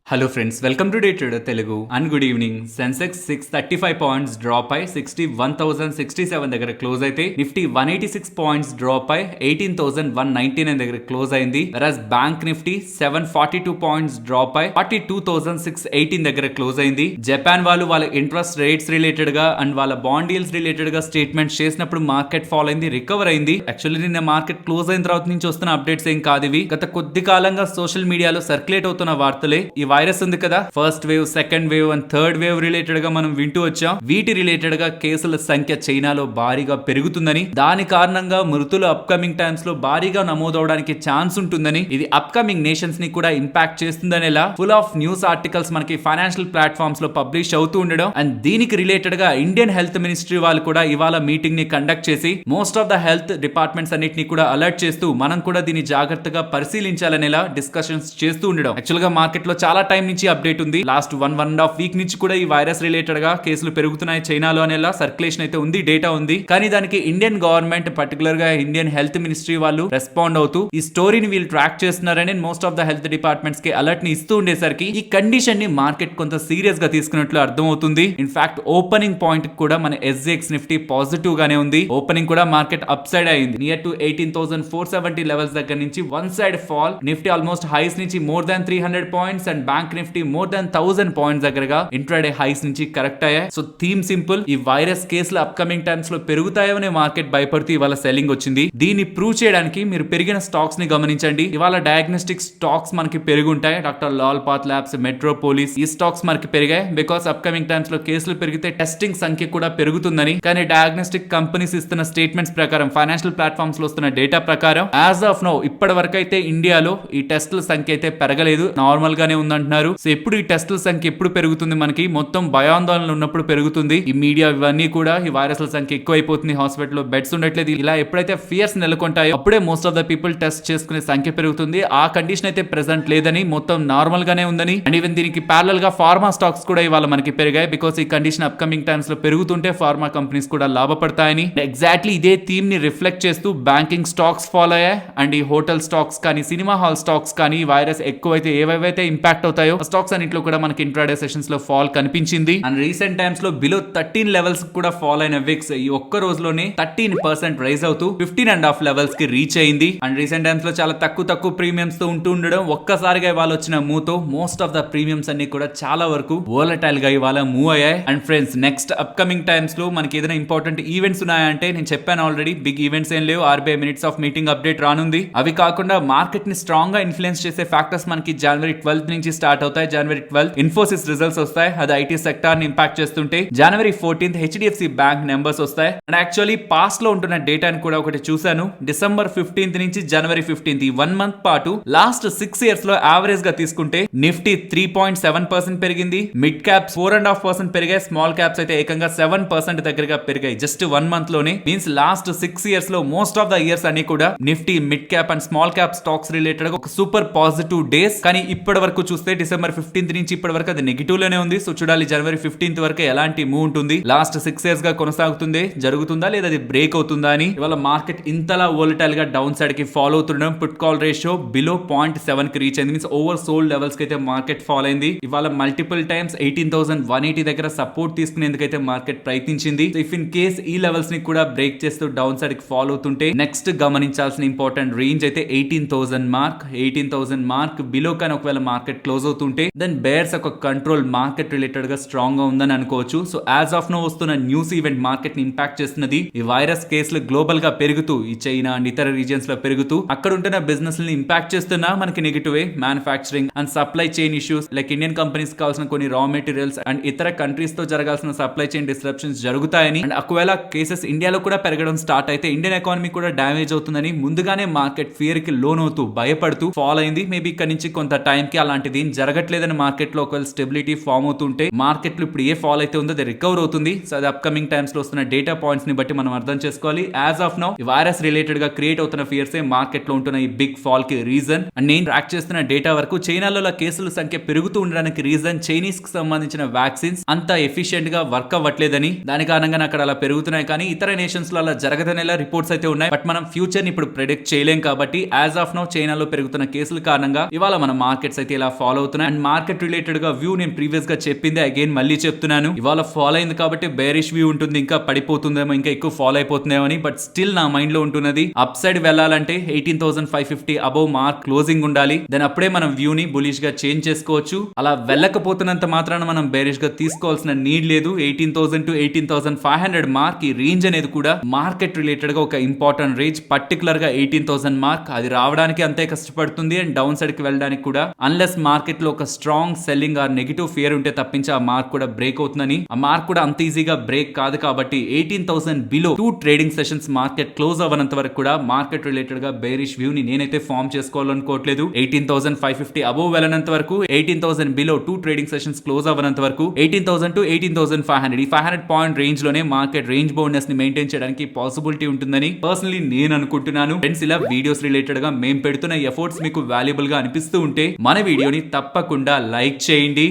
Hello friends, welcome to day trader Telugu and good evening. Sensex 635 points drop అయి 61,067 దగ్గర close అయితే, Nifty 186 points drop అయి 18,199 దగ్గర క్లోజ్ అయింది. వెరాజ్ బ్యాంక్ నిఫ్టీ 742 పాయింట్స్ డ్రాప్ అయి 42,618 దగ్గర క్లోజ్ అయింది. జపాన్ వాళ్ళు వాళ్ళ ఇంట్రెస్ట్ రేట్స్ రిలేటెడ్ గా అండ్ వాళ్ళ బాండ్ డీల్స్ రిలేటెడ్ గా స్టేట్మెంట్స్ చేసినప్పుడు మార్కెట్ ఫాల్ అయింది, రికవర్ అయింది. యాక్చువల్లీ నిన్న మార్కెట్ క్లోజ్ అయిన తర్వాత నుంచి వస్తున్న అప్డేట్స్ ఏం కాదు ఇవి. గత కొద్ది కాలంగా సోషల్ మీడియాలో సర్క్యులేట్ అవుతున్న వార్తలే. ఈ వైరస్ ఉంది కదా, first wave, second wave and third wave related గా మనం వింటూ వచ్చాం. వీటి రిలేటెడ్ గా కేసుల సంఖ్య చైనాలో భారీగా పెరుగుతుందని, దాని కారణంగా మృతులు అప్కమింగ్ టైమ్స్ లో భారీగా నమోదవడానికి ఛాన్స్ ఉంటుందని, ఇది అప్కమింగ్ నేషన్స్ ని కూడా ఇంపాక్ట్ చేస్తుందనేలా ఫుల్ ఆఫ్ న్యూస్ ఆర్టికల్స్ మనకి ఫైనాన్షియల్ ప్లాట్ఫామ్స్ లో పబ్లిష్ అవుతూ ఉండడం. అండ్ దీనికి రిలేటెడ్ గా ఇండియన్ హెల్త్ మినిస్ట్రీ వాళ్ళు కూడా ఇవాళ మీటింగ్ ని కండక్ట్ చేసి most of the health departments అన్నిటిని కూడా అలర్ట్ చేస్తూ మనం కూడా దీన్ని జాగ్రత్తగా పరిశీలించాలనేలా డిస్కషన్స్ చేస్తూ ఉండడం. యాక్చువల్ గా మార్కెట్ లో చాలా టైం నుంచి అప్డేట్ ఉంది. లాస్ట్ 1.5 వీక్ నుంచి కూడా ఈ వైరస్ రిలేటెడ్ గా కేసులు పెరుగుతున్నాయి చైనాలో అనేలా సర్క్యులేషన్ అయితే ఉంది, డేటా ఉంది. కానీ దానికి ఇండియన్ గవర్నమెంట్, పర్టికులర్ గా ఇండియన్ హెల్త్ మినిస్ట్రీ వాళ్ళు రెస్పాండ్ అవుతూ ఈ స్టోరీని వీళ్ళు ట్రాక్ చేస్తున్నారని most of the health departments కి అలర్ట్ ని ఇస్తూ ఉండేసరికి ఈ కండిషన్ ని మార్కెట్ కొంత సీరియస్ గా తీసుకున్నట్లు అర్థం అవుతుంది. ఇన్ఫాక్ట్ ఓపెనింగ్ పాయింట్ కూడా మన SGX నిఫ్టీ పాజిటివ్ గానే ఉంది. ఓపెనింగ్ కూడా మార్కెట్ అప్ సైడ్ అయింది. నియర్ టు 18,470 లెవెల్స్ దగ్గర నుంచి one side fall. Nifty almost highs నుంచి more than 300 points and bank Nifty more than 1000 points దగ్గరగా ఇంట్రాడే హైస్ నుంచి కరెక్ట్ అయ్యాయి. సో థీమ్ సింపుల్, ఈ వైరస్ కేసులు అప్కమింగ్ టైమ్స్ లో పెరుగుతాయనే మార్కెట్ భయపడుతూ ఇవాళ సెల్లింగ్ వచ్చింది. దీన్ని ప్రూవ్ చేయడానికి మీరు పెరిగిన స్టాక్స్ ని గమనించండి. ఇవాళ డయాగ్నోస్టిక్ స్టాక్స్ మనకి పెరుగుంటాయి. Doctor Lal path labs, metropolis, ఈ స్టాక్స్ మనకి పెరిగాయి. బికాస్ అప్కమింగ్ టైమ్స్ లో కేసులు పెరిగితే టెస్టింగ్ సంఖ్య కూడా పెరుగుతుందని. కానీ డయాగ్నోస్టిక్ కంపెనీస్ ఇస్తున్న స్టేట్మెంట్స్ ప్రకారం, ఫైనాన్షియల్ ప్లాట్ఫామ్స్ లో వస్తున్న డేటా ప్రకారం యాజ్ ఆఫ్ నౌ ఇప్పటి వరకు అయితే ఇండియాలో ఈ టెస్టుల సంఖ్య అయితే పెరగలేదు, నార్మల్ గానే ఉందంటున్నారు. సో ఎప్పుడు ఈ టెస్టుల సంఖ్య ఎప్పుడు పెరుగుతుంది? మనకి మొత్తం భయాందోళనలు ఉన్నప్పుడు పెరుగుతుంది. ఈ మీడియా ఇవన్నీ కూడా ఈ వైరస్ల సంఖ్య ఎక్కువైపోతుంది, హాస్పిటల్లో బెడ్స్ ఉండట్లేదు, ఇలా ఎప్పుడైతే ఫియర్స్ నెలకొంటాయో అప్పుడే most of the people test చేసుకునే సంఖ్య పెరుగుతుంది. ఆ కండిషన్ అయితే ప్రెసెంట్ లేదని, మొత్తం నార్మల్ గానే ఉందని. అండ్ ఈవెన్ దీనికి ప్యారలల్ గా ఫార్మా స్టాక్స్ కూడా ఇవాళ మనకి పెరిగాయి. బికాస్ ఈ కండిషన్ అప్కమింగ్ టైమ్స్ లో పెరుగుతుంటే ఫార్మా కంపెనీస్ కూడా లాభపడతాయని. ఎగ్జాక్ట్లీ ఇదే థీమ్ ని రిఫ్లెక్ట్ చేస్తూ బ్యాంకింగ్ స్టాక్స్ ఫాలో అయ్యాయి. అండ్ ఈ హోటల్ స్టాక్స్ కానీ, సినిమా హాల్ స్టాక్స్ కానీ, వైరస్ ఎక్కువైతే ఏవైతే ఇంపాక్ట్ అవుతాయో స్టాక్స్ అన్నింటిలో కూడా మనకి ఇంట్రాడే సెషన్స్ లో ఫాల్ కనిపించింది. అండ్ రీసెంట్ టైమ్స్ లో బిలో 13 లెవెల్స్ కూడా ఫాల్ అయిన విక్స్ ఈ ఒక్క రోజులోనే 13% రైజ్ అవుతూ 15.5 లెవెల్స్ కి రీచ్ అయింది. అండ్ రీసెంట్ టైమ్స్ లో చాలా తక్కువ ప్రీమియమ్స్ తో ఉంటూ ఉండడం, ఒక్కసారిగా ఇవాళ వచ్చిన మూవ్ తో మోస్ట్ ఆఫ్ ద ప్రీమియమ్స్ అన్ని కూడా చాలా వరకు వోలటైల్ గా ఇవాళ మూవ్ అయ్యాయి. And friends, next upcoming times లో మనకి ఏదైనా ఇంపార్టెంట్ ఈవెంట్స్ ఉన్నాయంటే, నేను చెప్పాను ఆల్రెడీ, బిగ్ ఈవెంట్స్ ఏం లేవు. RBI minutes of meeting update రానుంది. అవి కాకుండా మార్కెట్ ని స్ట్రాంగ్ గా ఇన్ఫ్లుయెన్స్ చేసే ఫ్యాక్టర్స్ మనకి జనవరి 12 నుంచి స్టార్ట్ అవుతాయి. జనవరి 12 ఇన్ఫోసిస్ రిజల్ట్స్ వస్తాయి, అది ఐటీ సెక్టార్ ని ఇంపాక్ట్ చేస్తుంటే. జనవరి 14 HDFC బ్యాంక్ నెంబర్స్ వస్తాయి. అండ్ యాక్చువల్లీ పాస్ట్ లో ఉంటున్న డేటాని కూడా ఒకటి చూసాను. డిసెంబర్ 15 నుంచి జనవరి 15 ఈ 1 మంత్ పాటు లాస్ట్ 6 ఇయర్స్ లో యావరేజ్ గా తీసుకుంటే నిఫ్టీ 3.7% పెరిగింది, మిడ్ క్యాప్స్ 4.5% పెరిగాయి, స్మాల్ క్యాప్స్ అయితే ఏకంగా 7% దగ్గరగా పెరిగాయి జస్ట్ 1 మంత్ లోనే. మీన్స్ లాస్ట్ 6 ఇయర్స్ లో మోస్ట్ ఆఫ్ ద ఇయర్స్ అన్ని కూడా Nifty, mid cap and small cap stocks related ఒక సూపర్ పాజిటివ్ డేస్. కానీ ఇప్పటి వరకు చూస్తే డిసెంబర్ 15 నుంచి ఇప్పటి వరకు అది నెగిటివ్ లోనే ఉంది. సో చూడాలి జనవరి 15 వరకు ఎలాంటి మూవ్ ఉంటుంది, లాస్ట్ 6 ఇయర్స్ గా కొనసాగుతుంది, జరుగుతుందా లేదా అది బ్రేక్ అవుతుందా అని. ఇవాళ మార్కెట్ ఇంతలా వోలటైల్ గా డౌన్ సైడ్ కి ఫాలో అవుతుండడం, పుట్ కాల్ రేషియో బిలో 0.7 కి రీచ్ అయింది. మీన్స్ ఓవర్ సోల్డ్ లెవెల్స్ కి అయితే మార్కెట్ ఫాలో అయింది. ఇవాళ మల్టిపుల్ టైమ్స్ 18,180 దగ్గర సపోర్ట్ తీసుకునేందుకైతే మార్కెట్ ప్రయత్నించింది. ఇఫ్ ఇన్ కేస్ ఈ లెవెల్స్ ని కూడా బ్రేక్ చేస్తూ డౌన్ సైడ్ కి ఫాలో అవుతుంటే నెక్స్ట్ గమనించాల్సిన ఇంపార్టెంట్ రేంజ్ అయితే 18,000 మార్క్. 18,000 మార్క్ బిలో కానీ ఒకవేళ మార్కెట్ క్లోజ్ అవుతుంటే దెన్ బేర్స్ ఒక కంట్రోల్ మార్కెట్ రిలేటెడ్ గా స్ట్రాంగ్ గా ఉందని అనుకోవచ్చు. సో యాజ్ ఆఫ్ నో వస్తున్న న్యూస్ ఈవెంట్ మార్కెట్ ని ఇంపాక్ట్ చేస్తున్నది. ఈ వైరస్ కేసులు గ్లోబల్ గా పెరుగుతూ, ఈ చైనా అండ్ ఇతర రీజియన్స్ లో పెరుగుతూ అక్కడ ఉంటున్న బిజినెస్ ని ఇంపాక్ట్ చేస్తున్నా మనకి negative manufacturing and supply chain issues, like Indian companies కావాల్సిన కొన్ని రా మెటీరియల్స్ అండ్ ఇతర కంట్రీస్ తో జరగాల్సిన సప్లై చైన్ డిస్రప్షన్స్ జరుగుతాయని. అండ్ ఒకవేళ కేసెస్ ఇండియాలో కూడా పెరగడం స్టార్ట్ అయితే ఇండియన్ ఎకానమీ కూడా డ్యామేజ్ అవుతుందని ముందుగానే మార్కెట్ ఫియర్ కి లోన్ అవుతూ భయపడుతూ ఫాల్ అయింది. మేబీ ఇక్కడ నుంచి కొంత టైం కి అలాంటిది జరగట్లేదని మార్కెట్ లో ఒకవేళ స్టెబిలిటీ ఫామ్ అవుతుంటే మార్కెట్ లో ఇప్పుడు ఏ ఫాల్ అయితే ఉందో అది రికవర్ అవుతుంది. సో అది అప్కమింగ్ టైమ్స్ లో వస్తున్న డేటా పాయింట్స్ ని బట్టి మనం అర్థం చేసుకోవాలి. యాజ్ ఆఫ్ నౌ ఈ వైరస్ రిలేటెడ్ గా క్రియేట్ అవుతున్న ఫియర్స్ మార్కెట్ లో ఉంటున్న ఈ బిగ్ ఫాల్ కి రీజన్. అండ్ నేను ట్రాక్ చేస్తున్న డేటా వరకు చైనాలో కేసుల సంఖ్య పెరుగుతూ ఉండడానికి రీజన్ చైనీస్ కి సంబంధించిన వ్యాక్సిన్స్ అంత ఎఫిషియెంట్ గా వర్క్ అవ్వట్లేదని, దాని కారణంగా అక్కడ అలా పెరుగుతున్నాయి. కానీ ఇతర నేషన్స్ లో అలా జరగదనేలా రిపోర్ట్స్ అయితే ఉన్నాయి. బట్ మనం ఫ్యూచర్ ని ఇప్పుడు ప్రెడిక్ట్ చేయలేం కాబట్టి యాజ్ ఆఫ్ నౌ చైనాలో పెరుగుతున్న కేసుల కారణంగా ఇవాళ మన మార్కెట్స్ అయితే ఇలా ఫాలో ఫాలో అవుతున్నాయి. అండ్ మార్కెట్ రిలేటెడ్ గా వ్యూ నేను ప్రీవియస్ గా చెప్పింది అగైన్ మళ్ళీ చెప్తున్నాను. ఇవాళ ఫాలో అయింది కాబట్టి బేరిష్ వ్యూ ఉంటుంది, ఇంకా పడిపోతుందేమో, ఇంకా ఎక్కువ ఫాలో అయిపోతుందేమో అని. బట్ స్టిల్ నా మైండ్ లో ఉంటున్నది అప్ సైడ్ వెళ్ళాలంటే 18,550 అబౌవ్ మార్క్ క్లోజింగ్ ఉండాలి. దెన్ అప్పుడే మనం వ్యూ ని బులిష్ గా చేంజ్ చేసుకోవచ్చు. అలా వెళ్ళకపోతున్నంత మాత్రాన మనం బేరిష్ గా తీసుకోవాల్సిన నీడ్ లేదు. 18,000 to 18,500 మార్క్ ఈ రేంజ్ అనేది కూడా మార్కెట్ రిలేటెడ్ గా ఒక ఇంపార్టెంట్ రేంజ్. పర్టికులర్ గా 18,000 మార్క్ అది రావడానికి అంతే కష్టపడుతుంది అండ్ డౌన్ సైడ్ కి వెళ్ళడానికి కూడా, అన్లెస్ మార్కెట్ లో ఒక strong selling or negative fear ఉంటే తప్పించి ఆ మార్క్ కూడా బ్రేక్ అవుతుందని. ఆ మార్క్ కూడా అంత ఈజీగా బ్రేక్ కాదు కాబట్టి 18,000 below 2 trading sessions market close అవ్వనంత వరకు కూడా మార్కెట్ రిలేటెడ్ గా బేరిష్ వ్యూ ని నేనైతే ఫామ్ చేసుకోవాలనుకోవట్లేదు. 18,550 అబోవ్ వెళ్ళనంత వరకు, 18,000 బిలో 2 ట్రేడింగ్ సెషన్స్ క్లోజ్ అవ్వనంత వరకు 18,000 to 18,500 ఈ 500 పాయింట్ రేంజ్ లోనే మార్కెట్ రేంజ్ బౌండ్నెస్ ని మెయింటైన్ చేయడానికి పాసిబిలిటీ ఉంటుందని పర్సనలీ నేను అనుకుంటున్నాను. ఫ్రెండ్స్, ఇలా వీడియోస్ రిలేటెడ్ గా మేము పెడుతున్న ఎఫర్ట్స్ మీకు వాల్యుబుల్ గా అనిపిస్తూ ఉంటే మన వీడియోని తప్పకుండా లైక్ చేయండి.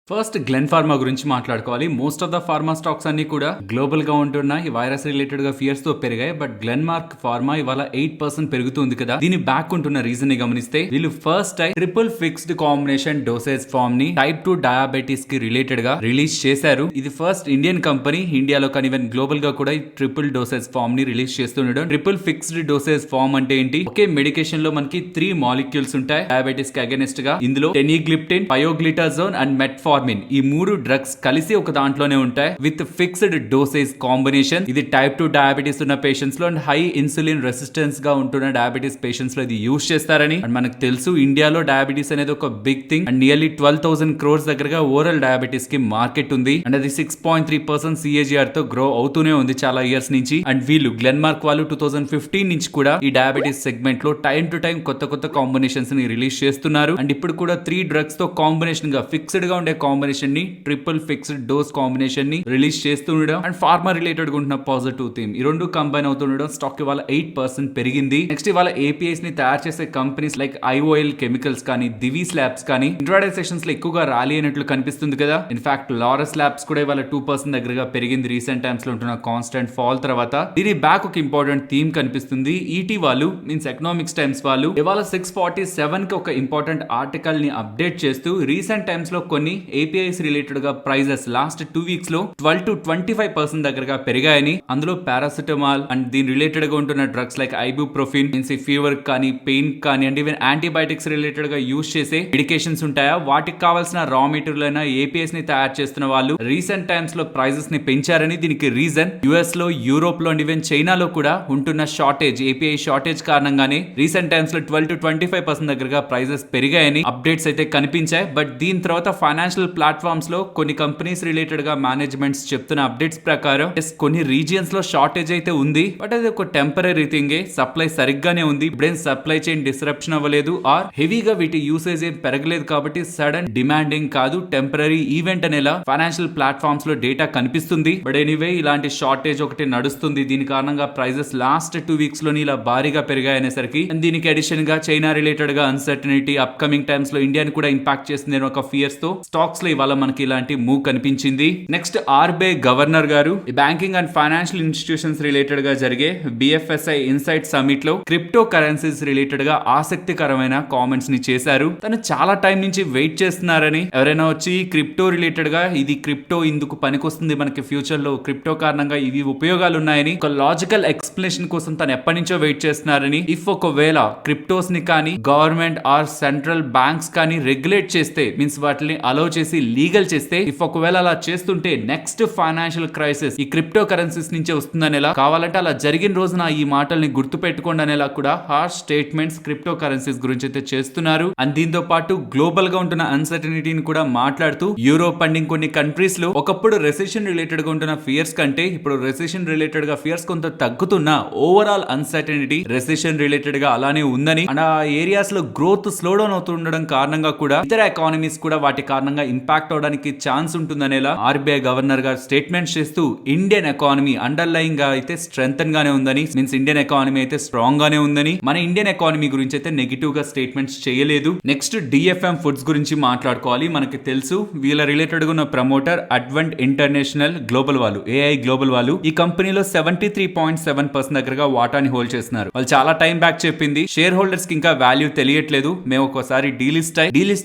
ఫస్ట్ గ్లెన్ ఫార్మా గురించి మాట్లాడుకోవాలి. Most of the pharma stocks అన్ని కూడా గ్లోబల్ గా ఉంటున్నాయి. వైరస్ రిలేటెడ్ గా ఫియర్స్ తో పెరిగాయి. బట్ గ్లెన్ మార్క్ ఫార్మా ఇవాళ 8% పెరుగుతుంది కదా. దీని బ్యాక్ ఉంటున్న రీజన్ ని గమనిస్తే వీళ్ళు first time triple fixed combination dosage form ని టైప్ 2 డయాబెటీస్ కి రిలేటెడ్ గా రిలీజ్ చేశారు. ఇది ఫస్ట్ ఇండియన్ కంపెనీ, ఇండియాలో కానీ ఈవెన్ గ్లోబల్ గా కూడా ఈ ట్రిపుల్ డోసేజ్ ఫార్మ్ ని రిలీజ్ చేస్తుండడం. ట్రిపుల్ ఫిక్స్డ్ డోసేజ్ ఫార్మ్ అంటే ఏంటి? ఒకే మెడికేషన్ లో మనకి 3 మాలిక్యూల్స్ ఉంటాయి డయాబెటీస్ కి అగెనిస్ట్ గా. ఇందులో టెనిగ్లిప్టిన్, పయోగ్లిటాజోన్ అండ్ మెట్ఫార్మిన్ ఈ 3 డ్రగ్స్ కలిసి ఒక దాంట్లోనే ఉంటాయి విత్ ఫిక్స్డ్ డోసేజ్ కాంబినేషన్. ఇది టైప్ 2 డయాబెటీస్ ఉన్న పేషెంట్స్ లో అండ్ హై ఇన్సులిన్ రెసిస్టెన్స్ గా ఉంటున్న డయాబెటీస్ పేషెంట్స్ లో ఇది యూజ్ చేస్తారని. అండ్ మనకు తెలుసు ఇండియాలో డయాబెటీస్ అనేది ఒక big thing and nearly 12,000 crores దగ్గరగా ఓరల్ డయాబెటీస్ కి మార్కెట్ ఉంది. అండ్ అది 6.3% CAGR తో గ్రో అవుతూనే ఉంది చాలా ఇయర్స్ నుంచి. అండ్ వీళ్ళు గ్లెన్మార్క్ వాళ్ళు 2015 నుంచి కూడా ఈ డయాబెటీస్ సెగ్మెంట్ లో టైం టు టైం కొత్త కాంబినేషన్స్ ని రిలీజ్ చేస్తున్నారు. అండ్ ఇప్పుడు కూడా 3 డ్రగ్స్ తో కాంబినేషన్ గా ఫిక్స్డ్ గా ఉండే కాంబినేషన్ ని ట్రిపుల్ ఫిక్స్డ్ డోస్ కాంబినేషన్ ని రిలీజ్ చేస్తుండడం అండ్ ఫార్మా రిలేటెడ్ గా ఉంటున్న పాజిటివ్ థీమ్ ఈ రెండు కంబైన్ అవుతుండడం స్టాక్ ఇవాళ 8% పెరిగింది. నెక్స్ట్ ఇవాళ ఏపీఐస్ ని తయారు చేసే కంపెనీస్ లైక్ IOL కెమికల్స్ కానీ, దివీస్ ల్యాబ్స్ కానీ ఇంట్రాడే సెషన్స్ లో ఎక్కువగా ర్యాలీ అయినట్లు కనిపిస్తుంది కదా. ఇన్ఫాక్ట్ లారస్ ల్యాబ్స్ కూడా ఇవాళ 2% దగ్గరగా పెరిగింది రీసెంట్ టైమ్స్ లో ఉంటున్న కాన్స్టెంట్ ఫాల్ తర్వాత. దీని బ్యాక్ ఒక ఇంపార్టెంట్ థీమ్ కనిపిస్తుంది. ఈటీ వాళ్ళు మీన్స్ ఎకనామిక్స్ టైమ్స్ వాళ్ళు ఇవాళ 647 కి ఒక ఇంపార్టెంట్ ఆర్టికల్ ని అప్డేట్ చేస్తూ రీసెంట్ టైమ్స్ లో కొన్ని ఏపీఐస్ రిలేటెడ్ గా ప్రైజెస్ లాస్ట్ 2 weeks లో 12 to 25% దగ్గరగా పెరిగాయని. అందులో పారాసిటమాల్ అండ్ దీని రిలేటెడ్ గా ఉంటున్న డ్రగ్స్ లైక్ ఐబుప్రోఫిన్ మీన్స్ ఫీవర్ కానీ, పెయిన్ కానీ అండ్ ఈవెన్ యాంటీబయాటిక్స్ రిలేటెడ్ గా యూజ్ చేసే మెడికేషన్స్ ఉంటాయా, వాటికి కావాల్సిన రా మెటీరియల్ అయినా ఏపీఎస్ ని తయారు చేస్తున్న వాళ్ళు రీసెంట్ టైమ్స్ లో ప్రైజెస్ ని పెంచారని. దీనికి రీజన్ యుఎస్ లో, యూరోప్ లో అండ్ ఈవెన్ చైనాలో కూడా ఉంటున్న షార్టేజ్, ఏపీఐ షార్టేజ్ కారణంగానే రీసెంట్ టైమ్స్ లో 12 to 25% దగ్గరగా ప్రైజెస్ పెరిగాయని అప్డేట్స్ అయితే కనిపించాయి. బట్ దీని తర్వాత ఫైనాన్షియల్ ప్లాట్ఫామ్స్ లో కొన్ని కంపెనీస్ రిలేటెడ్ గా మేనేజ్మెంట్స్ చెప్తున్న అప్డేట్స్ ప్రకారం కొన్ని రీజియన్స్ లో షార్టేజ్ అయితే ఉంది. బట్ అది ఒక టెంపరీ థింగే, సప్లై సరిగ్గానే ఉంది. ఇప్పుడేం సప్లై చైన్ డిస్రప్షన్ అవ్వలేదు ఆర్ హెవీగా వీటి యూసేజ్ ఏం పెరగలేదు కాబట్టి సడన్ డిమాండింగ్ కాదు, టెంపరీ ఈవెంట్ అనేలా ఫైనాన్షియల్ ప్లాట్ఫామ్స్ లో డేటా కనిపిస్తుంది. బట్ ఎనీవే ఇలాంటి షార్టేజ్ ఒకటి నడుస్తుంది. దీని కారణంగా ప్రైజెస్ లాస్ట్ 2 weeks లోని ఇలా భారీగా పెరిగాయనేసరికి దీనికి అడిషన్ గా చైనా రిలేటెడ్ గా అన్సర్టనిటీ అప్కమింగ్ టైమ్స్ లో ఇండియాని కూడా ఇంపాక్ట్ చేస్తుంది ఒక ఫియర్స్ తో స్టాక్స్ లో ఇవాళ మనకి ఇలాంటి మూవ్ కనిపించింది. నెక్స్ట్ ఆర్బీఐ గవర్నర్ గారు banking and financial institutions related గా జరిగే BFSI ఇన్సైట్ సమిట్ లో క్రిప్టో కరెన్సీస్ రిలేటెడ్ గా ఆసక్తికరమైన కామెంట్స్ ని చేశారు. తను చాలా టైం నుంచి వెయిట్ చేస్తున్నారని, ఎవరైనా వచ్చి క్రిప్టో రిలేటెడ్ గా ఇది క్రిప్టో ఇందుకు పనికొస్తుంది మనకి ఫ్యూచర్ లో, క్రిప్టో కారణంగా ఇవి ఉపయోగాలు ఉన్నాయని ఒక లాజికల్ ఎక్స్ప్లెనేషన్ కోసం తను ఎప్పటి నుంచో వెయిట్ చేస్తున్నారని. ఇఫ్ ఒకవేళ క్రిప్టోస్ ని కానీ గవర్నమెంట్ ఆర్ సెంట్రల్ బ్యాంక్స్ కానీ రెగ్యులేట్ చేస్తే మీన్స్ వాటిని అలౌ చేసి లీగల్ చేస్తే, ఇఫ్ ఒకవేళ అలా చేస్తుంటే నెక్స్ట్ ఫైనాన్షియల్ క్రైసిస్ ఈ క్రిప్టో కరెన్సీస్ నుంచి వస్తుందనేలా, కావాలంటే అలా జరిగిన రోజున ఈ మాటల్ని గుర్తు పెట్టుకోండి అనేలా కూడా హార్ష్ స్టేట్మెంట్స్ క్రిప్టో కరెన్సీస్ గురించి అయితే చేస్తున్నారు. అండ్ దీంతో పాటు గ్లోబల్ గా ఉంటున్న అన్సర్టనిటీని కూడా మాట్లాడుతూ యూరోప్ అండ్ ఇంకొన్ని కంట్రీస్ లో ఒకప్పుడు రెసెషన్ రిలేటెడ్ గా ఉంటున్న ఫియర్స్ కంటే ఇప్పుడు రెసెషన్ రిలేటెడ్ గా ఫియర్స్ కొంత తగ్గుతున్న, ఓవరాల్ అన్సర్టనిటీ రెసెషన్ రిలేటెడ్ గా అలానే ఉందని అండ్ ఆ ఏరియాస్ లో గ్రోత్ స్లో డౌన్ అవుతుండడం కారణంగా కూడా ఇతర ఎకానమీస్ కూడా వాటి కారణంగా ఇంపాక్ట్ అవడానికి ఛాన్స్ ఉంటుందనేలా ఆర్బీఐ గవర్నర్ గారు స్టేట్మెంట్స్ చేస్తూ ఇండియన్ ఎకానమీ అండర్లైన్ గా అయితే స్ట్రెంథన్ గానే ఉందని, మీన్స్ ఇండియన్ ఎకానమీ అయితే స్ట్రాంగ్ గానే ఉందని, మన ఇండియన్ ఎకానమీ గురించి అయితే నెగిటివ్ గా స్టేట్మెంట్స్ చేయలేదు. నెక్స్ట్ డిఎఫ్ఎం ఫుడ్స్ గురించి మాట్లాడుకోవాలి. మనకి తెలుసు వీళ్ళ రిలేటెడ్ గా ఉన్న ప్రమోటర్ అడ్వెంట్ ఇంటర్నేషనల్ గ్లోబల్ వాళ్ళు, ఏఐ గ్లోబల్ వాళ్ళు ఈ కంపెనీలో 73.7% దగ్గరగా వాటాని హోల్డ్ చేస్తున్నారు. వాళ్ళు చాలా టైం బ్యాక్ చెప్పింది షేర్ హోల్డర్స్ కి ఇంకా వాల్యూ తెలియట్లేదు, మేము ఒకసారి డీలిస్ట్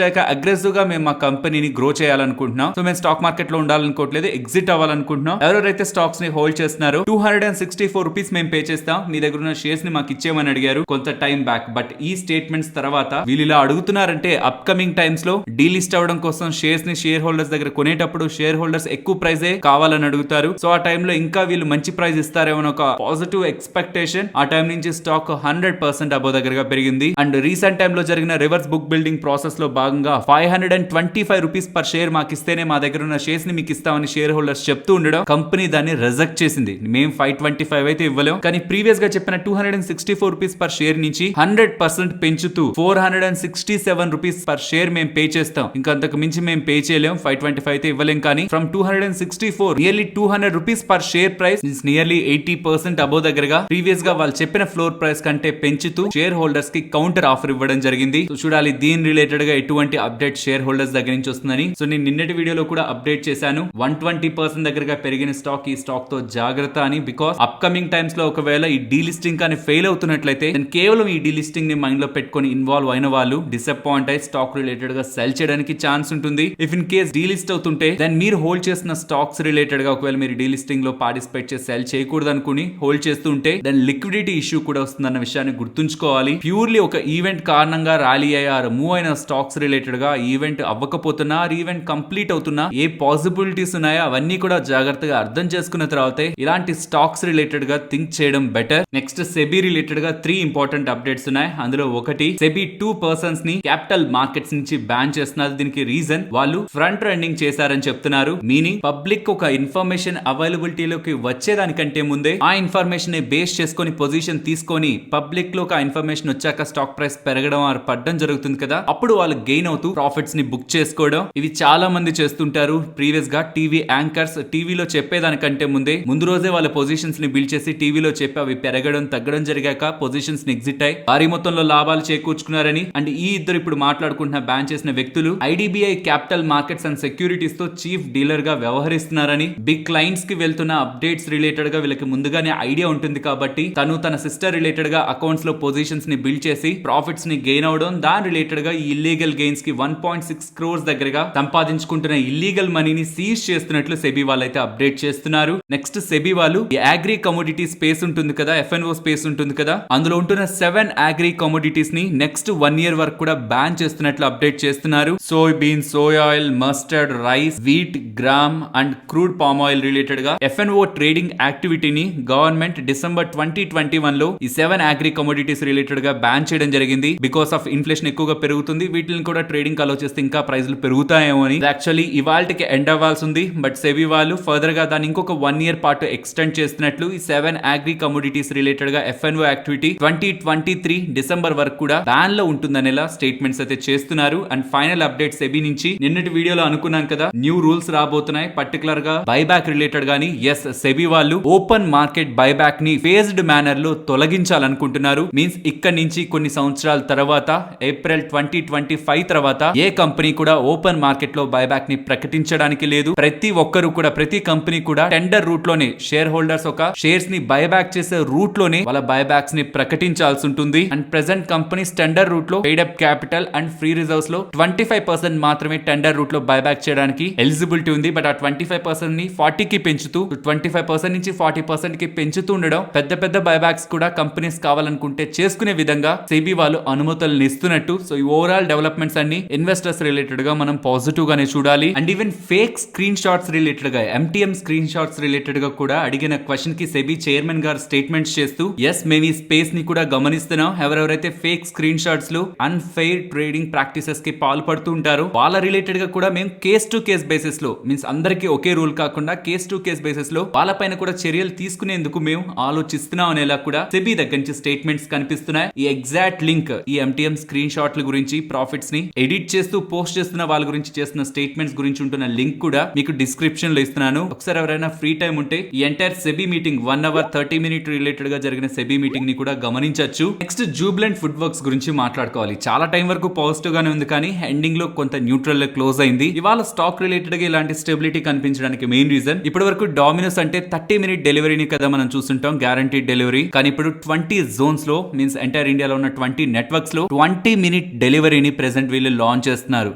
అయ్యాక అగ్రెసివ్ గా మేము మా కంపెనీని గ్రో చేయాలనుకుంటున్నాం, సో మేము స్టాక్ మార్కెట్ లో ఉండాలనుకోవట్లేదు, ఎగ్జిట్ అవ్వాలనుకుంటున్నాం. ఎవరైతే స్టాక్స్ ని హోల్డ్ చేస్తున్నారో 264 రూపీస్ మేము పే చేస్తాం, మీ దగ్గర ఉన్న షేర్స్ ని మాకు ఇచ్చేయమని అడిగారు కొంత టైం బ్యాక్. బట్ ఈ స్టేట్మెంట్స్ తర్వాత వీళ్ళు ఇలా అడుగుతున్నారంటే అప్కమింగ్ టైమ్స్ లో డీలిస్ట్ అవ్వడం కోసం షేర్స్ ని షేర్ హోల్డర్స్ దగ్గర కొనేటప్పుడు షేర్ హోల్డర్స్ ఎక్కువ ప్రైజే కావాలని అడుగుతారు. సో ఆ టైంలో ఇంకా వీళ్ళు మంచి ప్రైస్ ఇస్తారేమో ఒక పాజిటివ్ ఎక్స్పెక్టేషన్. ఆ టైం నుంచి స్టాక్ 100% అబో దగ్గరగా పెరిగింది. అండ్ రీసెంట్ టైమ్ లో జరిగిన రివర్స్ బుక్ బిల్డింగ్ ప్రాసెస్ లో భాగంగా 525 రూపీస్ పర్ షేర్ మాకు ఇస్తేనే మా దగ్గర ఉన్న షేర్స్ ని మీకు ఇస్తామని షేర్ హోల్డర్స్ చెప్తూ ఉండడం కంపెనీ దాన్ని రిజెక్ట్ చేసింది. మేము 525 అయితే ఇవ్వలేం, కానీ ప్రీవియస్ గా చెప్పిన 264 రూపీస్ పర్ షేర్ నుంచి 100% పెంచుతూ 467 రూపీస్ పర్ షేర్ మేము పే చేస్తాం, ఇంకా అంతకు మించి మేము పే చేయలేం, 525 అయితే ఇవ్వలేం. కానీ from 264 nearly 200 rupees per share price nearly 80% అబో దగ్గరగా ప్రీవియస్ గా వాళ్ళు చెప్పిన ఫ్లోర్ ప్రైస్ కంటే పెంచుతూ షేర్ హోల్డర్స్ కి కౌంటర్ ఆఫర్ ఇవ్వడం జరిగింది. సో చూడాలి దీని రిలేటెడ్ గా ఎటువంటి అప్డేట్ షేర్ హోల్డర్స్ దగ్గర నుంచి వస్తుందని. సో నేను నిన్నటి వీడియోలో కూడా అప్డేట్ చేశాను, 120% దగ్గరగా పెరిగిన స్టాక్, ఈ స్టాక్ తో జాగ్రత్త అని. బికాస్ అప్కమింగ్ టైమ్స్ లో ఒకవేళ ఈ డీలిస్టింగ్ కానీ ఫెయిల్ అవుతున్నట్లయితే కేవలం ఈ డీలిస్టింగ్ ని మైండ్ లో పెట్టుకొని ఇన్వాల్వ్ అయిన వాళ్ళు డిసప్పాయింట్ అయి స్టాక్ రిలేటెడ్ గా సెల్ చేయడానికి ఛాన్స్ ఉంటుంది. ఇఫ్ ఇన్ కేస్ డీలిస్ట్ అవుతుంటే దెన్ మీరు హోల్డ్ చేసిన స్టాక్స్ రిలేటెడ్ గా ఒకవేళ మీరు డీలిస్టింగ్ లో పార్టిసిపేట్ చేసి సెల్ చేయకూడదు అనుకుని హోల్డ్ చేస్తూ ఉంటే దాని లిక్విడిటీ ఇష్యూ కూడా వస్తుందన్న విషయాన్ని గుర్తుంచుకోవాలి. ప్యూర్లీ ఒక ఈవెంట్ కారణంగా ర్యాలీ అయ్యారు మూవ్ అయిన స్టాక్స్ రిలేటెడ్ గా ఈవెంట్ అవ్వకపోతున్నా, ఈవెంట్ కంప్లీట్ అవుతున్నా ఏ పాసిబిలిటీస్ ఉన్నాయో అవన్నీ కూడా జాగ్రత్తగా అర్థం చేసుకున్న తర్వాతే ఇలాంటి స్టాక్స్ రిలేటెడ్ గా థింక్ చేయడం బెటర్. నెక్స్ట్ సెబీ రిలేటెడ్ గా 3 ఇంపార్టెంట్ అప్డేట్స్ ఉన్నాయి. అందులో ఒకటి, సెబీ 2 పర్సన్స్ ని క్యాపిటల్ మార్కెట్స్ నుంచి బ్యాన్ చేస్తున్నారు. దీనికి రీజన్ వాళ్ళు ఫ్రంట్ రన్నింగ్ చేశారని చెప్తున్నారు. మీనింగ్ పబ్లిక్ ఒక ఇన్ఫర్మేషన్ అవైలబిలిటీలోకి వచ్చేదానికంటే ముందే ఆ ఇన్ఫర్మేషన్ బేస్ చేసుకొని పొజిషన్ తీసుకొని పబ్లిక్ లో ఆ ఇన్ఫర్మేషన్ వచ్చాక స్టాక్ ప్రైస్ పెరగడం పడడం జరుగుతుంది కదా, అప్పుడు వాళ్ళు గెయిన్ అవుతూ ప్రాఫిట్స్ ని బుక్ చేసుకోవడం. ఇవి చాలా మంది చేస్తుంటారు. ప్రీవియస్ గా టీవీ యాంకర్స్ టీవీలో చెప్పేదానికంటే ముందు రోజే వాళ్ళ పొజిషన్స్ ని బిల్డ్ చేసి టీవీలో చెప్పి అవి పెరగడం తగ్గడం జరిగాక పొజిషన్స్ ని ఎగ్జిట్ అయ్యి భారీ మొత్తంలో లాభాలు చేకూర్చుకున్నారని. అండ్ ఈ ఇద్దరు ఇప్పుడు మాట్లాడుకుంటున్న బ్యాన్ చేసిన వ్యక్తులు IDBI capital markets and securities తో చీఫ్ డీలర్ గా వ్యవహరిస్తున్నారని. బిగ్ క్లయింట్స్ కి వెళ్తున్న అప్డేట్స్ రిలేటెడ్ గా వీళ్ళకి ముందుగానే ఐడియా ఉంటుంది కాబట్టి తన సిస్టర్ రిలేటెడ్ గా అకౌంట్స్ లో పొజిషన్స్ ని బిల్డ్ చేసి ప్రాఫిట్స్ ని గెయిన్ అవడం, దాని రిలేటెడ్ గా ఈ ఇల్లీగల్ గెయిన్స్ కి 1.6 crores దగ్గరగా సంపాదించుకుంటున్న ఇల్లీగల్ మనీని సీజ్ చేస్తున్నట్లు సెబీ వాళ్ళైతే అప్డేట్ చేస్తున్నారు. నెక్స్ట్ సెబీ వాళ్ళు ఈ అగ్రి కమోడిటీ స్పేస్ ఉంటుంది కదా, ఎఫ్ఎన్ఓ స్పేస్ ఉంటుంది కదా, అందులో ఉంటున్న 7 అగ్రి కమోడిటీస్ ని నెక్స్ట్ 1 year వరకు కూడా బ్యాన్ చేస్తున్నట్లు అప్డేట్ చేస్తున్నారు. Soy bean, soya oil, mustard, rice, wheat, gram and crude palm oil related గా ఎఫ్ఎన్ఓ ట్రేడింగ్ యాక్టివిటీని గవర్నమెంట్ డిసెంబర్ 2021 లో ఈ 7 అగ్రి కమోడిటీస్ రిలేటెడ్ గా బ్యాన్ చేయడం జరిగింది. బికాస్ ఆఫ్ ఇన్ఫ్లేషన్ ఎక్కువగా పెరుగుతుంది, వీటిని కూడా ట్రేడింగ్ అలో చేస్తే ఇంకా ప్రైజ్లు పెరుగుతాయేమో అని. యాక్చువల్లీ ఇవాళకి ఎండ్ అవ్వాల్సి ఉంది, బట్ సెబీ వాళ్ళు ఫర్దర్ గా దాన్ని ఇంకొక 1 year పాటు ఎక్స్టెండ్ చేస్తున్నట్లు ఈ 7 అగ్రి కమోడిటీస్ రిలేటెడ్ గా ఎఫ్ఎన్ఓ యాక్టివిటీ 2023 డిసెంబర్ వరకు కూడా బ్యాన్ లో ఉంటుందనేలా స్టేట్మెంట్స్ అయితే చేస్తున్నారు. అండ్ ఫైనల్ అప్డేట్ సెబీ నుంచి నిన్నటి వీడియోలో అనుకున్నాం కదా, న్యూ రూల్స్ రాబోతున్నాయి పర్టికులర్ గా బైబ్యాక్ రిలేటెడ్ గానీ. ఎస్, సెబీ వాళ్ళు ఓపెన్ మార్కెట్ బైబ్యాక్ ని ఫేజ్డ్ మేనర్ లో తొలగించాలనుకుంటున్నారు. మీన్స్ ఇక్కడ నుంచి కొన్ని సంవత్సరాల తర్వాత ఏప్రిల్ 2025 తర్వాత ఏ కంపెనీ కూడా ఓపెన్ మార్కెట్ లో బైబ్యాక్ ని ప్రకటించడానికి లేదు. ప్రతి ఒక్కరు కూడా, ప్రతి కంపెనీ కూడా టెండర్ రూట్ లోనే షేర్ హోల్డర్స్ ఒక షేర్స్ ని బైబ్యాక్ చేసే రూట్ లోనే వాళ్ళ బైబ్యాక్స్ ని ప్రకటించాల్సి ఉంటుంది. And present companies tender route లో paid up capital and free reserves లో 25% మాత్రమే టెండర్ రూట్ లో బైబ్యాక్ చేయడానికి ఎలిజిబిలిటీ ఉంది. బట్ ఆ 25% ని 40 కి పెంచుతూ 25% నుంచి 40% కి పెంచుతూ ఉండడం, పెద్ద పెద్ద బైబ్యాక్స్ కూడా కంపెనీస్ కావాలనుకుంటే చేసుకునే విధంగా సెబీ వాళ్ళు అనుమతులను ఇస్తున్నట్టు. సో ఈ ఓవరాల్ డెవలప్మెంట్స్ అన్ని ఇన్వెస్టర్స్ రిలేటెడ్ గా మనం పాజిటివ్ గానే చూడాలి. And even fake screen shots related గా, ఎంటీఎం స్క్రీన్ షాట్స్ రిలేటెడ్ గా కూడా అడిగిన క్వశ్చన్ కి సెబీ చైర్మన్ గారు స్టేట్మెంట్స్ చేస్తూ, ఎస్ మేము ఈ స్పేస్ ని కూడా గమనిస్తున్నాం, ఎవరెవరైతే ఫేక్ స్క్రీన్ షాట్స్ లో అన్ఫెయిర్ ట్రేడింగ్ ప్రాక్టీసెస్ కి పాల్పడుతూ ఉంటారో వాళ్ళ రిలేటెడ్ గా కూడా మేము కేస్ టు కేస్ బేసిస్ లో, మీన్స్ అందరికీ ఒకే రూల్ కాకుండా కేస్ టు కేస్ బేసిస్ లో వాళ్ళపైన కూడా చర్యలు తీసుకునేందుకు మేము ఆలోచిస్తున్నాం అనేలా కూడా సెబీ దగ్గర నుంచి స్టేట్మెంట్స్ కనిపిస్తున్నాయి. ఈ ఎగ్జాక్ట్ లింక్ ఈ ఎంటీఎం స్క్రీన్ షాట్ల గురించి, ప్రాఫిట్స్ ని ఎడిట్ చేస్తూ పోస్ట్ చేస్తున్న వాళ్ళ గురించి చేస్తున్న స్టేట్మెంట్స్ గురించి ఉంటున్న లింక్ కూడా మీకు డిస్క్రిప్షన్ లో ఇస్తున్నాను. ఒకసారి ఎవరైనా ఫ్రీ టైం ఉంటే ఈ entire SEBI meeting 1 hour 30 minute related గా జరిగిన సెబీ మీటింగ్ ని కూడా గమనించవచ్చు. నెక్స్ట్ జూబ్లెంట్ ఫుడ్ వర్క్స్ గురించి మాట్లాడుకోవాలి. చాలా టైం వరకు పాజిటివ్ గానే ఉంది, కానీ ఎండింగ్ లో కొంత న్యూట్రల్ లో క్లోజ్ అయింది. ఇవాళ స్టాక్ రిలేటెడ్ గా ఇలాంటి స్టెబిలిటీ కనిపించడానికి మెయిన్ రీజన్, ఇప్పటి వరకు డామినోస్ అంటే 30 minute డెలివరీని కదా మనం చూస్తుంటాం, గ్యారంటీడ్ డెలివరీ. కానీ ఇప్పుడు 20 జోన్స్ లో మీన్స్ ఎంటైర్ ఇండియాలో ఉన్న 20 నెట్వర్క్స్ లో 20 minute డెలివరీని ప్రెసెంట్ వీళ్ళు లాంచ్ చేస్తున్నారు.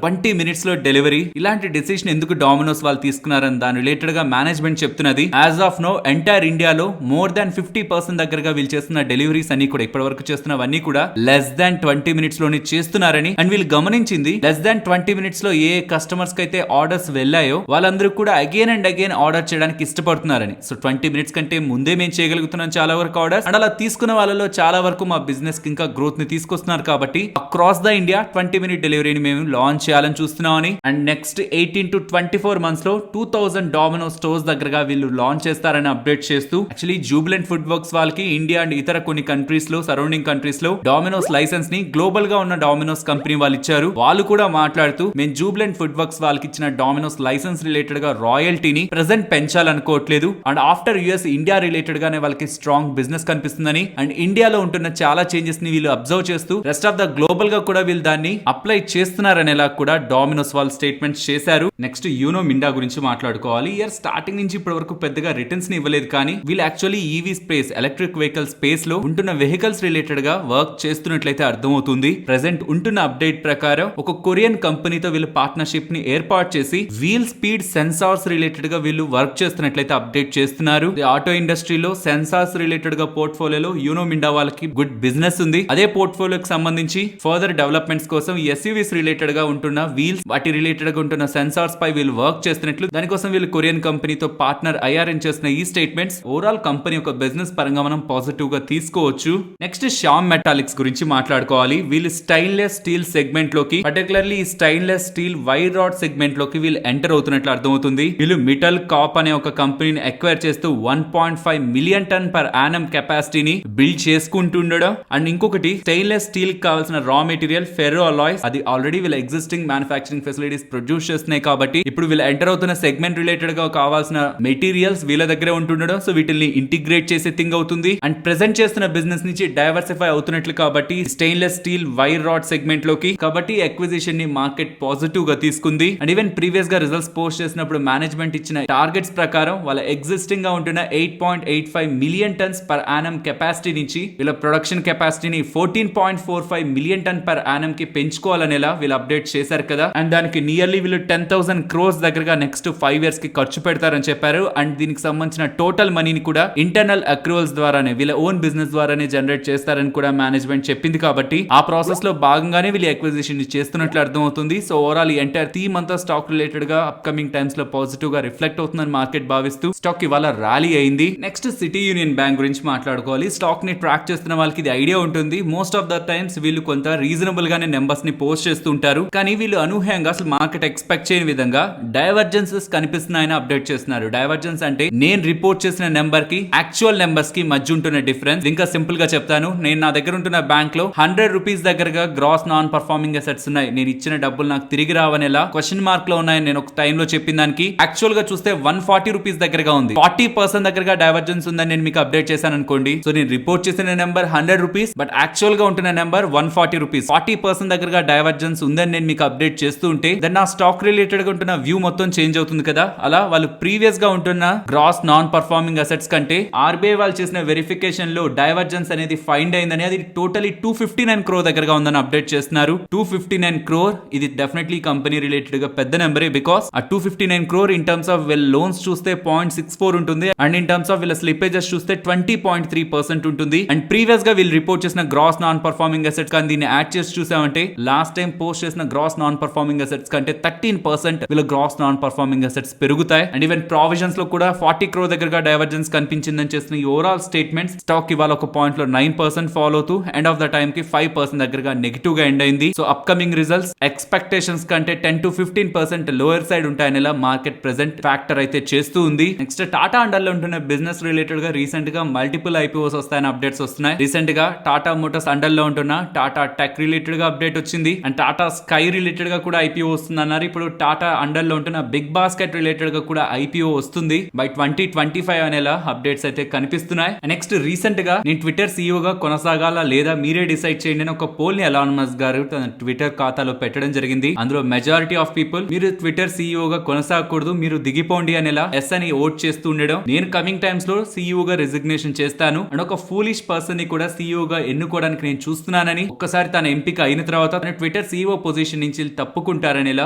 20 minutes లో డెలివరీ. ఇలాంటి డెసిషన్ ఎందుకు డామినోస్ వాళ్ళు తీసుకున్నారని దాని రిలేటెడ్ గా మేనేజ్మెంట్ చెప్తున్నది. యాజ్ ఆఫ్ నో ఎంటైర్ ఇండియాలో మోర్ దాన్ 50% దగ్గరగా వీళ్ళు చేస్తున్న డెలివరీస్ అన్ని కూడా ఇప్పటి వరకు చేస్తున్నవన్నీ కూడా లెస్ దాన్ 20 minutes లోనే చేస్తున్నారని, అండ్ వీళ్ళు గమనించింది లెస్ దాన్ 20 minutes లో ఏ కస్టమర్స్ కి అయితే ఆర్డర్స్ వెళ్ళాయో వాళ్ళందరూ కూడా అగైన్ అండ్ అగైన్ ఆర్డర్ చేయడానికి ఇష్టపడుతున్నారని. సో 20 minutes కంటే ముందే మేము చేయగలుగుతున్నాం చాలా వరకు ఆర్డర్స్, అండ్ అలా తీసుకున్న వాళ్ళలో చాలా వరకు మా బిజినెస్ కి ఇంకా గ్రోత్ ని తీసుకొస్తున్నారు. కాబట్టి అక్రాస్ ద ఇండియా 20 minute డెలివరీని మేము లాంచ్ చేయాలని చూస్తున్నామని, అండ్ నెక్స్ట్ 18 to 24 months లో 2000 డామినోస్ స్టోర్స్ దగ్గరగా వీళ్ళు లాంచ్ చేస్తారని అప్డేట్ చేస్తూ, యాక్చువల్లీ జూబ్లెంట్ ఫుడ్ వర్క్స్ వాళ్ళకి ఇండియా అండ్ ఇతర కొన్ని కంట్రీస్ లో సరౌండింగ్ కంట్రీస్ లో డామినోస్ లైసెన్స్ ని గ్లోబల్ గా ఉన్న డామినోస్ కంపెనీ వాళ్ళు ఇచ్చారు. వాళ్ళు కూడా మాట్లాడుతూ మేము జూబ్లెంట్ ఫుడ్ వర్క్స్ వాళ్ళకి ఇచ్చిన డామినోస్ లైసెన్స్ రిలేటెడ్ గా రాయల్టీని ప్రెసెంట్ పెంచాలనుకోవట్లేదు, and after US India related గానే వాళ్ళకి స్ట్రాంగ్ బిజినెస్ కనిపిస్తుందని, అండ్ ఇండియాలో ఉంటున్న చాలా చేంజెస్ ని వీళ్ళు అబ్జర్వ్ చేస్తూ రెస్ట్ ఆఫ్ ద గ్లోబల్ గా కూడా వీళ్ళు దాన్ని అప్లై చేస్తున్నారనేలా కూడా డామినోస్ వాళ్ళు స్టేట్మెంట్స్ చేశారు. నెక్స్ట్ యూనో మిండా గురించి మాట్లాడుకోవాలి. ఇయర్ స్టార్టింగ్ నుంచి ఇప్పటి వరకు పెద్దగా రిటర్న్స్ ని ఇవ్వలేదు, కానీ వీళ్ళు actually EV space electric vehicle space లో ఉంటున్న వెహికల్స్ రిలేటెడ్ గా వర్క్ చేస్తున్నట్లయితే అర్థమవుతుంది. ప్రెసెంట్ ఉంటున్న అప్డేట్ ప్రకారం ఒక కొరియన్ కంపెనీతో వీళ్ళు పార్ట్నర్షిప్ ని ఏర్పాటు చేసి వీల్ స్పీడ్ సెన్సార్స్ రిలేటెడ్ గా వీళ్ళు వర్క్ చేస్తున్నట్లయితే అప్డేట్ చేస్తున్నారు. ఆటో ఇండస్ట్రీలో సెన్సార్స్ రిలేటెడ్ గా పోర్ట్ఫోలియోలో యూనో మిండా వాళ్ళకి గుడ్ బిజినెస్ ఉంది. అదే పోర్ట్ఫోలియోకి సంబంధించి ఫర్దర్ డెవలప్మెంట్స్ కోసం ఎస్యూవీస్ రిలేటెడ్ గా ఉంటున్న వీల్స్ వాటి రిలేటెడ్ గా ఉంటున్న సెన్సార్స్ పై వీళ్ళు వర్క్ చేస్తున్నట్లు, దానికోసం వీళ్ళు కొరియన్ కంపెనీతో పార్ట్నర్ అయ్యారని చేసిన ఈ స్టేట్మెంట్స్ ఓవరాల్ కంపెనీ ఒక బిజినెస్ పరంగా మనం పాజిటివ్ గా తీసుకోవచ్చు. నెక్స్ట్ శ్యామ్ మెటాలిక్స్ గురించి మాట్లాడుకోవాలి. వీళ్ళు స్టైన్లెస్ స్టీల్ సెగ్మెంట్ లోకి, particularly stainless steel wire rod segment లోకి వీళ్ళు ఎంటర్ అవుతున్నట్లు అర్థమవుతుంది. వీళ్ళు మిటల్ కాప్ అనే ఒక కంపెనీని ఎక్వైర్ చేస్తూ 1.5 million ton పర్ యానం కెపాసిటీని బిల్డ్ చేసుకుంటుండడం, అండ్ ఇంకొకటి స్టెయిన్లెస్ స్టీల్ కావాల్సిన రా మెటీరియల్ ఫెర్రో అలాయ్స్ అది ఆల్రెడీ వీళ్ళ ఎగ్జిస్టింగ్ మ్యానుఫ్యాక్చరింగ్ ఫెసిలిటీస్ ప్రొడ్యూస్ చేస్తున్నాయి. కాబట్టి ఇప్పుడు వీళ్ళు ఎంటర్ అవుతున్న సెగ్మెంట్ రిలేటెడ్ గా కావాల్సిన మెటీరియల్స్ వీళ్ళ దగ్గరే ఉంటుండడం, సో వీటిని ఇంటిగ్రేట్ చేసే థింగ్ అవుతుంది. అండ్ ప్రెజెంట్ చేస్తున్న బిజినెస్ నుంచి డైవర్సిఫై అవుతున్నట్లు కాబట్టి stainless steel wire rod segment లోకి, కాబట్టి ఎక్విజిషన్ ని మార్కెట్ పాజిటివ్ గా తీసుకుంది. అండ్ ఈవెన్ ప్రీవియస్ గా రిజల్ట్స్ పోస్ట్ చేసినప్పుడు మేనేజ్మెంట్ ఇచ్చిన టార్గెట్స్ ప్రకారం వాళ్ళ ఎగ్జిస్టింగ్ గా ఉంటున్న 8.85 million tons per annum capacity నుంచి వీళ్ళ ప్రొడక్షన్ కెపాసిటీని 14.45 million ton పర్ యానం కి పెంచుకోవాలనేలా వీళ్ళు అప్డేట్ చేశారు కదా. అండ్ దానికి నియర్లీ వీళ్ళు 10,000 crores దగ్గరగా నెక్స్ట్ 5 years కి ఖర్చు పెడతారని చెప్పారు. అండ్ దీనికి సంబంధించిన టోటల్ మనీని కూడా ఇంటర్నల్ అక్రూవల్స్ ద్వారానే వీళ్ళ ఓన్ బిజినెస్ ద్వారానే జనరేట్ చేస్తారని కూడా మేనేజ్మెంట్ చెప్పింది. కాబట్టి ఆ ప్రాసెస్ లో భాగంగానే వీళ్ళు ఎక్విజిషన్ చేస్తున్నట్లు అర్థమవుతుంది. సో ఓవరాల్ ఈ ఎంటైర్ థీమ్ అంతా స్టాక్ రిలేటెడ్ గా అప్కమింగ్ టైమ్స్ లో పాజిటివ్ గా రిఫ్లెక్ట్ అవుతుందని మార్కెట్ భావిస్తూ స్టాక్ ఇవాళ ర్యాలీ అయింది. నెక్స్ట్ సిటీ యూనియన్ బ్యాంక్ గురించి మాట్లాడుకోవాలి. స్టాక్ ని ట్రాక్ చేస్తున్న వాళ్ళకి ఇది ఐడియా ఉంటుంది. మోస్ట్ ఆఫ్ ద టైమ్స్ వీళ్ళు కొంత రీజనబుల్ గానే నెంబర్స్ ని పోస్ట్ చేస్తుంటారు, కానీ వీళ్ళు అనూహ్యంగా అసలు మార్కెట్ ఎక్స్పెక్ట్ చేయని విధంగా డైవర్జెన్సెస్ కనిపిస్తున్నాయని అప్డేట్ చేస్తున్నారు. డైవర్జెన్స్ అంటే నేను రిపోర్ట్ చేసిన నెంబర్ కి యాక్చువల్ నెంబర్స్ కి మధ్య ఉంటున్న డిఫరెన్స్. ఇంకా సింపుల్ గా చెప్తాను, నేను నా దగ్గర ఉంటున్న బ్యాంక్ లో 100 rupees దగ్గరగా గ్రాస్ నాన్ పర్ఫార్మింగ్ అసెట్స్ ఉన్నాయి. నేను ఇచ్చిన డబ్బులు నాకు తిరిగి రావనేలా క్వశ్చన్ మార్క్ లో ఉన్నాయని నేను ఒక టైంలో చెప్పిన దానికి యాక్చువల్ గా చూస్తే 140 rupees దగ్గరగా ఉంది. 40% దగ్గరగా డైవర్జెన్స్ ఉందని నేను మీకు అప్డేట్ చేశాను అనుకోండి. సో నేను రిపోర్ట్ చేసిన నెంబర్ 100 rupees, బట్ యాక్చువల్ గా ఉంటున్న నెంబర్ 140 rupees. 40% దగ్గరగా డైవర్జెన్స్ ఉందని నేను మీకు అప్డేట్ చేస్తూ ఉంటే దెన్ నా స్టాక్ రిలేటెడ్ గా ఉంటున్న వ్యూ మొత్తం చేంజ్ అవుతుంది కదా. అలా వాళ్ళు ప్రీవియస్ గా ఉంటున్న గ్రాస్ నాన్ పర్ఫార్మింగ్ అసెట్స్ కంటే ఆర్బీఐ వాళ్ళు చేసిన వెరిఫికేషన్ లో డైవర్జెన్స్ అనేది ఫైండ్ అయిందని, అది టోటలీ 259 crore దగ్గరగా ఉందని అప్డేట్ చేస్తున్నారు. 259 crore ఇది డెఫినెట్లీ కంపెనీ రిలేటెడ్ గా పెద్ద నెంబరే. బికాస్ ఆ 259 crore ఇన్ టర్మ్స్ ఆఫ్ వీళ్ళ లోన్స్ చూస్తే 0.64 ఉంటుంది, అండ్ ఇన్ టర్మ్స్ ఆఫ్ వీళ్ళ స్లిప్పేజెస్ చూస్తే 20.3% ఉంటుంది. అండ్ ప్రీవియస్ గా వీళ్ళు రిపోర్ట్ చేసిన గ్రాస్ నాన్ పర్ఫార్మింగ్ అసెట్స్ కానీ దీన్ని యాడ్ చేసి చూసామంటే లాస్ట్ టైం పోస్ట్ చేసిన గ్రాస్ నాన్ పర్ఫార్మింగ్ అసెట్స్ కంటే 13% వీళ్ళ గ్రాస్ నాన్ పర్ఫార్మింగ్ అసెట్స్ పెరుగుతాయి. అండ్ ఈవెన్ ప్రావిజన్స్ లో కూడా 40 crore దగ్గరగా డైవర్జెన్స్ కనిపించిందని చేసిన ఈ ఓవరాల్ స్టేట్మెంట్స్ స్టాక్ ఇవాళ ఒక పాయింట్ లో 9% ఫాలో అవుతూ ఎండ్ ఆఫ్ ద టైం కి 5% దగ్గరగా నెగిటివ్ గా ఎండ్ అయింది. సో అప్కమింగ్ రిజల్ట్స్ ఎక్స్పెక్టేషన్స్ కంటే 10 to 15% లోయర్ సైడ్ ఉంటాయనేలా మార్కెట్ ప్రెసెంట్ ఫ్యాక్టర్ అయితే చేస్తూ ఉంది. నెక్స్ట్ టాటా అండర్ లో ఉంటున్న బిజినెస్ రిలేటెడ్ గా రీసెంట్ గా మల్టిపుల్ ఐపీఓస్ వస్తాయని అప్డేట్స్ వస్తున్నాయి. రీసెంట్ గా టాటా మోటార్స్ అండర్ లో ఉంటున్న టాటా టెక్ రిలేటెడ్ గా అప్డేట్ వచ్చింది, అండ్ టాటా స్కై రిలేటెడ్ గా కూడా ఐపీఓ వస్తుంది అన్నారు. ఇప్పుడు టాటా అండర్ లో ఉంటున్న బిగ్ బాస్కెట్ రిలేటెడ్ గా కూడా ఐపీఓ వస్తుంది బై 2025 అనేలా అప్డేట్స్ అయితే కనిపిస్తున్నాయి. నెక్స్ట్ రీసెంట్ గా నేను ట్విట్టర్ సీఈఓ గా కొనసాగాలా లేదా మీరే డిసైడ్ చేయండి అని ఒక పోల్ ని ఎలాన్ మస్క్ గారు తన ట్విట్టర్ ఖాతాలో పెట్టడం జరిగింది. అందులో మెజారిటీ ఆఫ్ పీపుల్ మీరు ట్విట్టర్ సీఈఓ గా కొనసాగకూడదు, మీరు దిగిపోండి అనేలా ఎస్ అని ఓట్ చేస్తూ ఉండడం. నేను కమింగ్ టైమ్స్ లో సీఈఓ గా రిజిగ్నేషన్ చేస్తాను అండ్ ఒక ఫూలిష్ పర్సన్ ని కూడా సీఈఓ గా ఎన్నుకోవడానికి నేను చూస్తున్నానని, ఒక్కసారి తన ఎంపిక అయిన తర్వాత తన ట్విట్టర్ సీఈఓ పొజిషన్ నుంచి తప్పుకుంటారనేలా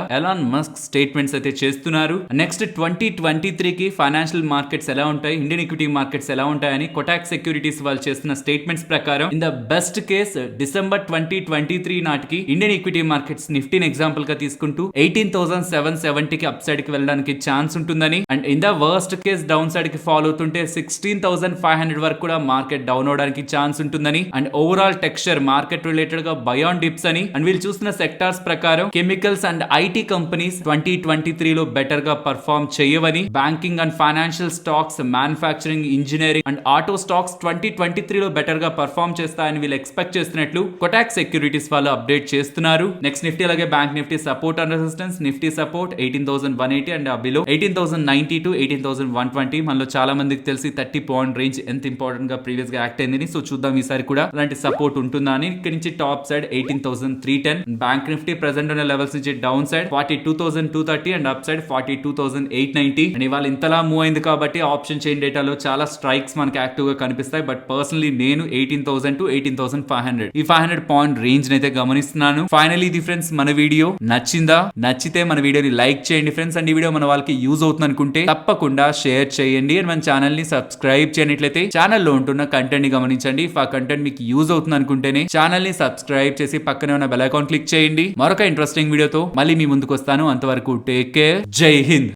ఎలాన్ మస్క్ స్టేట్మెంట్స్ అయితే చేస్తున్నారు. నెక్స్ట్ 2023 కి ఫైనాన్షియల్ మార్కెట్స్ ఎలా ఉంటాయి, ఇండియన్ ఈక్విటీ మార్కెట్స్ ఎలా ఉంటాయని కొటాక్ సెక్యూరిటీస్ వాళ్ళు చేస్తున్న స్టేట్మెంట్స్ ప్రకారం in the best case December 2023 నాటికి ఇండియన్ ఈక్విటీ మార్కెట్స్ నిఫ్టీని ఎగ్జాంపుల్ గా తీసుకుంటూ 18,770 కి అప్ సైడ్ కి వెళ్ళడానికి ఛాన్స్ ఉంటుందని, and in the worst case down side కి ఫాలో అవుతుంటే 16,500 వరకు కూడా మార్కెట్ డౌన్ అవడానికి ఛాన్స్ ఉంటుందని, and overall texture market related గా బయాన్ డిప్స్ అని, అండ్ వీళ్ళు చూస్తున్న సెక్టార్స్ ప్రకారం కెమికల్స్ అండ్ ఐటీ కంపెనీస్ 2023 లో బెటర్ గా పర్ఫార్మ్ చేయవని, banking and financial stocks, manufacturing, engineering and auto stocks 2023 లో బెటర్ గా పర్ఫార్మ్ చేస్తాయని వీళ్ళు ఎక్స్పెక్ట్ చేస్తున్నట్లు కొటాక్ సెక్యూరిటీస్ వాళ్ళు అప్డేట్ చేస్తున్నారు. నెక్స్ట్ నిఫ్టీ అలాగే bank Nifty support and resistance. Nifty support 18,180 and below 18,090 to 18,120. మనలో చాలా మందికి తెలిసి 30 పాయింట్ రేంజ్ ఎంత ఇంపార్టెంట్ గా ప్రీవియస్ గా యాక్ట్ అయింది. సో చూద్దాం ఈసారి కూడా అలాంటి సపోర్ట్ ఉంటుందా అని. ఇక్కడ నుంచి top side 18,310. Bank Nifty present ఉన్న లెవెల్స్ నుంచి down side 42,230 and up side 42,890. And ఇవాళ ఇంతలా మూవ్ అయింది కాబట్టి ఆప్షన్ చైన్ డేటాలో చాలా స్ట్రైక్స్ మనకి యాక్టివ్ గా కనిపిస్తాయి. బట్ పర్సనలీ నేను 18,000 to 18,500 ఈ 500 పాయింట్ రేంజ్ అయితే గమనిస్తున్నాను. ఫైనలీ ఇది ఫ్రెండ్స్ మన వీడియో నచ్చిందా? నచ్చితే మన వీడియోని లైక్ చేయండి ఫ్రెండ్స్. అండ్ ఈ వీడియో మన వాళ్ళకి యూజ్ అవుతుంది అనుకుంటే తప్పకుండా షేర్ చేయండి. అండ్ మన ఛానల్ ని సబ్స్క్రైబ్ చేయనట్లయితే ఛానల్లో ఉంటున్న కంటెంట్ ని గమనించండి. ఆ కంటెంట్ మీకు యూజ్ అవుతుంది అనుకుంటేనే ఛానల్ ని సబ్స్క్రైబ్ చేసి పక్కనే ఉన్న బెల్ ఐకాన్ క్లిక్ చేయండి. మరొక ఇంట్రెస్టింగ్ వీడియోతో మళ్ళీ మీ ముందుకు వస్తాను. అంతవరకు టేక్ కేర్. జై హింద్.